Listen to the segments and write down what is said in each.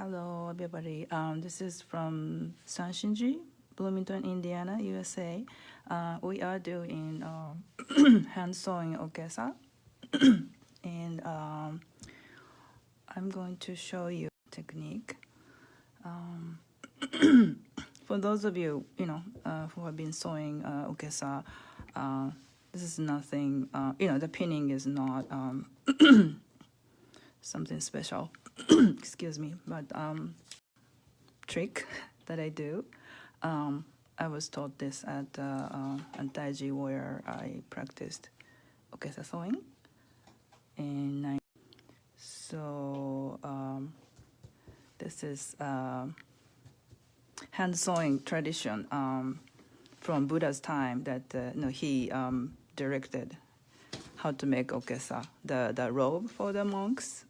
Hello, everybody. This is from Sanshinji, Bloomington, Indiana, USA. We are doing hand sewing Okesa, and I'm going to show you technique. For those of you, who have been sewing Okesa, this is nothing. The pinning is not something special. Excuse me, but trick that I do. I was taught this at Taiji, where I practiced Okesa sewing. And this is hand sewing tradition from Buddha's time that he directed how to make Okesa, the robe for the monks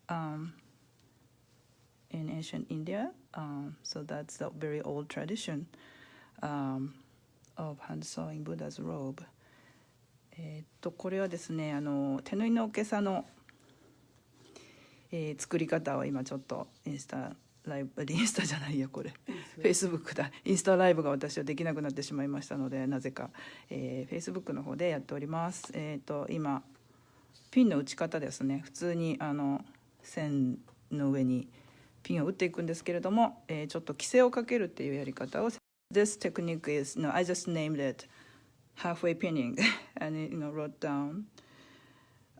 in ancient India. So that's a very old tradition of hand sewing Buddha's robe. これはですね、手縫いのおけさの、作り方を今ちょっとインスタじゃないやこれFacebook だ。インスタライブが私はできなくなってしまいましたので、なぜか、Facebook の方でやっております。今ピンの打ち方ですね。普通に線の上にピンを打っていくんですけれども、ちょっとキセをかけるっていうやり方を。This technique is, I just named it halfway pinning and wrote down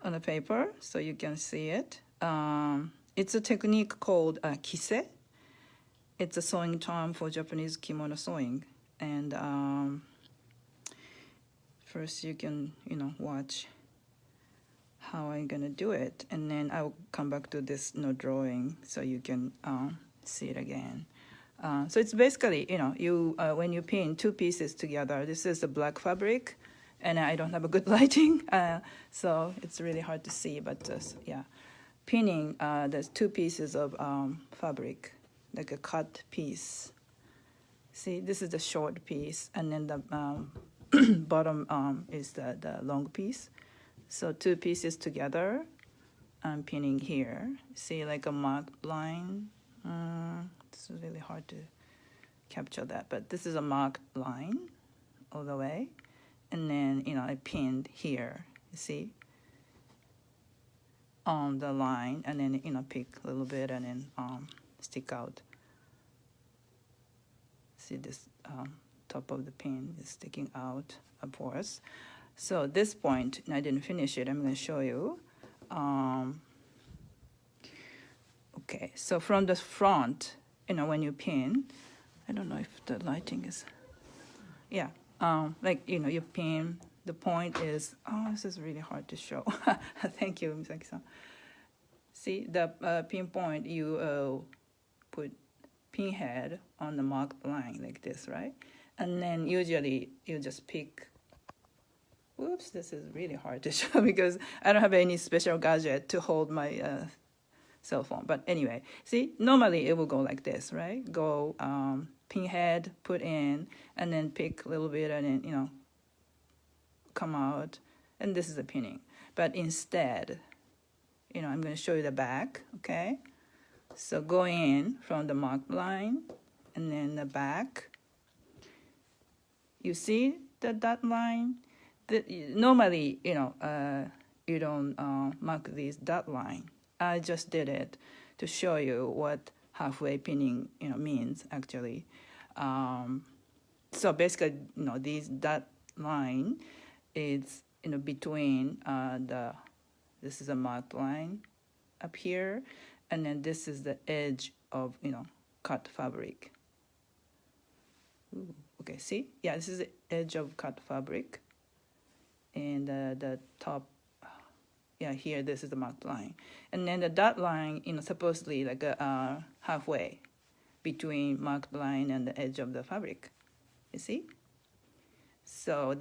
on a paper so you can see it. It's a technique called kise. It's a sewing term for Japanese kimono sewing. And first you can, watch how I'm gonna do it, and then I'll come back to this drawing so you can see it again. So it's basically, you when you pin two pieces together, this is the black fabric, and I don't have a good lighting, so it's really hard to see, but yeah, pinning there's two pieces of fabric, like a cut piece. See, this is the short piece, and then the bottom is the long piece. So two pieces together, I'm pinning here. See, like a marked line. It's really hard to capture that, but this is a marked line all the way. And then, I pinned here, you see, on the line, and then, pick a little bit and then stick out. See this top of the pin is sticking out upwards. So at this point, I didn't finish it. I'm going to show you. Okay, so from the front, when you pin, I don't know if the lighting is, yeah, you pin, the point is, this is really hard to show. Thank you, Misaki-san. See, the pin point, you put pin head on the marked line like this, right? And then usually you just pick. Whoops, this is really hard to show because I don't have any special gadget to hold my cell phone. But anyway, see, normally it will go like this, right? Go pin head, put in, and then pick a little bit and then, come out. And this is the pinning. But instead, I'm going to show you the back, okay? So go in from the marked line and then the back. You see the dot line? Normally, you don't mark this dot line. I just did it to show you what halfway pinning, means actually. So basically, this dot line is, between this is a marked line up here, and then this is the edge of, cut fabric. Ooh, okay, see? Yeah, this is the edge of cut fabric. And the top, here, this is the marked line. And then the dot line, supposedly like halfway between marked line and the edge of the fabric. You see? So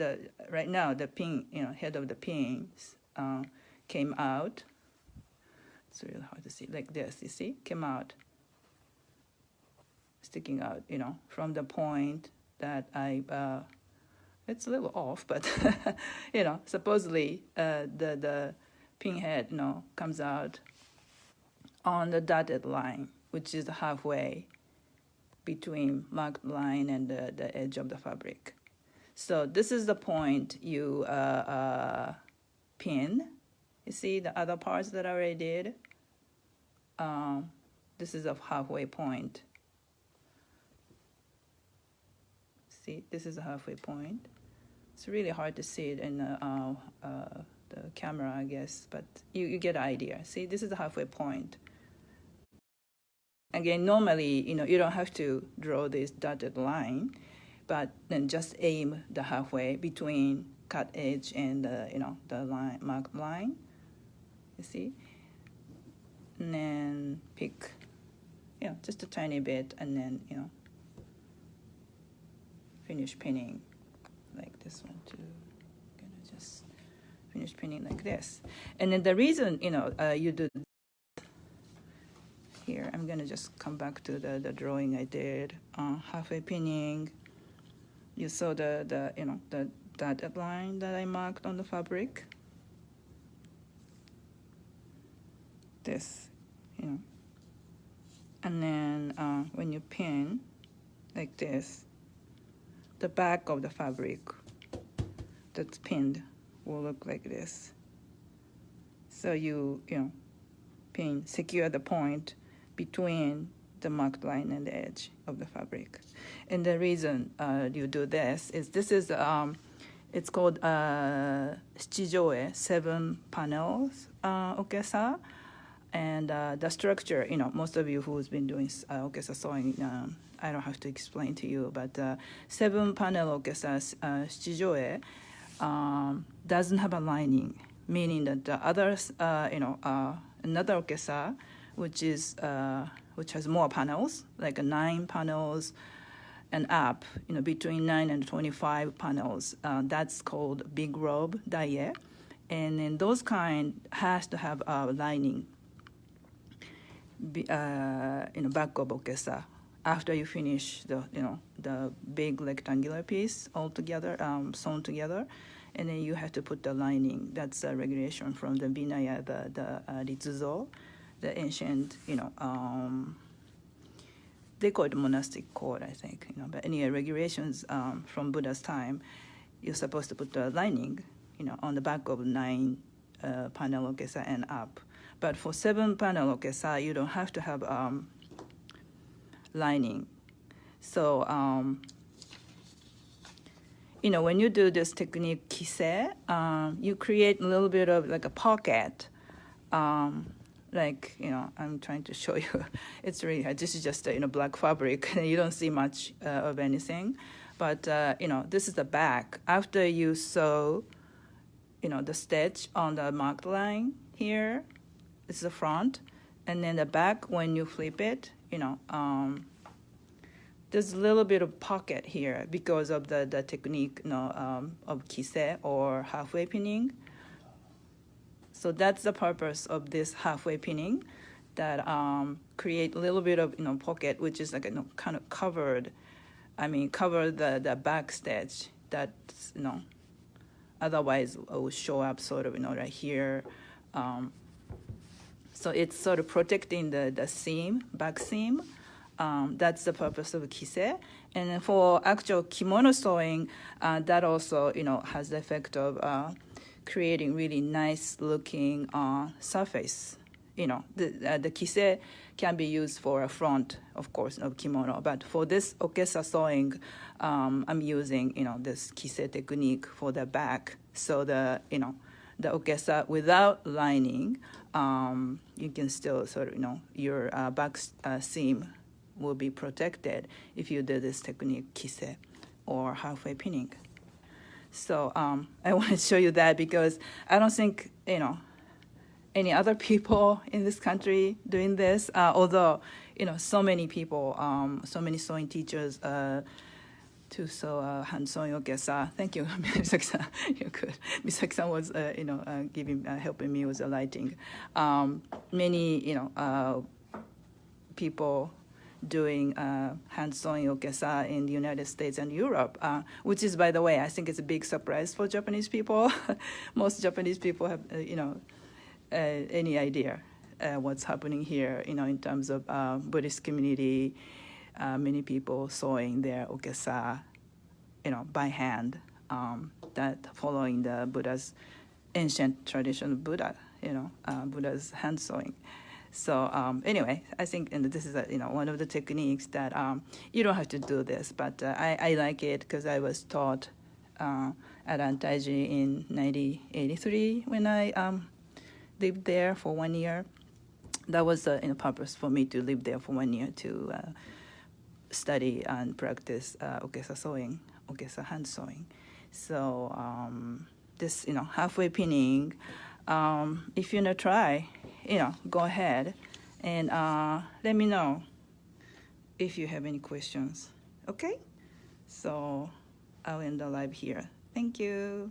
right now, the pin, head of the pins came out. It's really hard to see, like this, you see? Came out, sticking out, from the point that I... it's a little off, but, supposedly the pin head, comes out on the dotted line, which is halfway between marked line and the edge of the fabric. So this is the point you pin. You see the other parts that I already did? This is a halfway point. See, this is a halfway point. It's really hard to see it in the camera, I guess, but you get the idea. See, this is the halfway point. Again, normally, you don't have to draw this dotted line, but then just aim the halfway between cut edge and the line, marked line. You see, and then pick, just a tiny bit, and then finish pinning like this one too. I'm gonna just finish pinning like this, and then the reason you do. Here, I'm gonna just come back to the drawing I did. Halfway pinning. You saw the dotted line that I marked on the fabric. This, and then when you pin like this, the back of the fabric that's pinned will look like this. So you pin, secure the point between the marked line and the edge of the fabric. And the reason you do this is it's called 七条絵 7 panels Okesa. And the structure, most of you who's been doing Okesa sewing, I don't have to explain to you, but 7 panel Okesa 七条絵 doesn't have a lining, meaning that the others, another Okesa, which has more panels, like 9 panels and up, between 9 and 25 panels. That's called big robe daie, and then those kind has to have a lining, back of Okesa. After you finish the big rectangular piece all together, sewn together, and then you have to put the lining. That's a regulation from the Vinaya, the Ritsuzo. The ancient, they call it monastic code, I think, but any regulations from Buddha's time, you're supposed to put the lining, on the back of 9 panel Okesa and up. But for 7 panel Okesa, you don't have to have lining. So, when you do this technique, kise, you create a little bit of like a pocket. I'm trying to show you. It's really hard. This is just black fabric. You don't see much of anything. But, this is the back. After you sew, the stitch on the marked line here, it's the front. And then the back, when you flip it, there's a little bit of pocket here because of the technique of kise or halfway pinning. So that's the purpose of this halfway pinning, that create a little bit of pocket, which is like kind of cover the back stitch that's otherwise it will show up sort of right here. So it's sort of protecting the seam, back seam. That's the purpose of kise. And then for actual kimono sewing, that also has the effect of creating really nice looking surface. The kise can be used for a front, of course, of kimono. But for this Okesa sewing, I'm using this kise technique for the back. So the Okesa without lining, you can still sort of your back seam will be protected if you do this technique kise or halfway pinning. So I want to show you that because I don't think, any other people in this country doing this, although, so many people, so many sewing teachers to sew hand sewing Okesa. Thank you, Misaki-san. You're good. Misaki-san was, helping me with the lighting. Many, people doing hand sewing Okesa in the United States and Europe, which is, by the way, I think it's a big surprise for Japanese people. Most Japanese people have, any idea what's happening here, in terms of Buddhist community, many people sewing their okesa, by hand, that following the Buddha's ancient tradition of Buddha, Buddha's hand sewing. So anyway, I think this is one of the techniques that you don't have to do this, but I like it because I was taught at Antaiji in 1983 when I lived there for 1 year. That was the purpose for me to live there for 1 year, to study and practice okesa sewing, okesa hand sewing. So this halfway pinning, if you want to try, go ahead and let me know if you have any questions. Okay? So I'll end the live here. Thank you.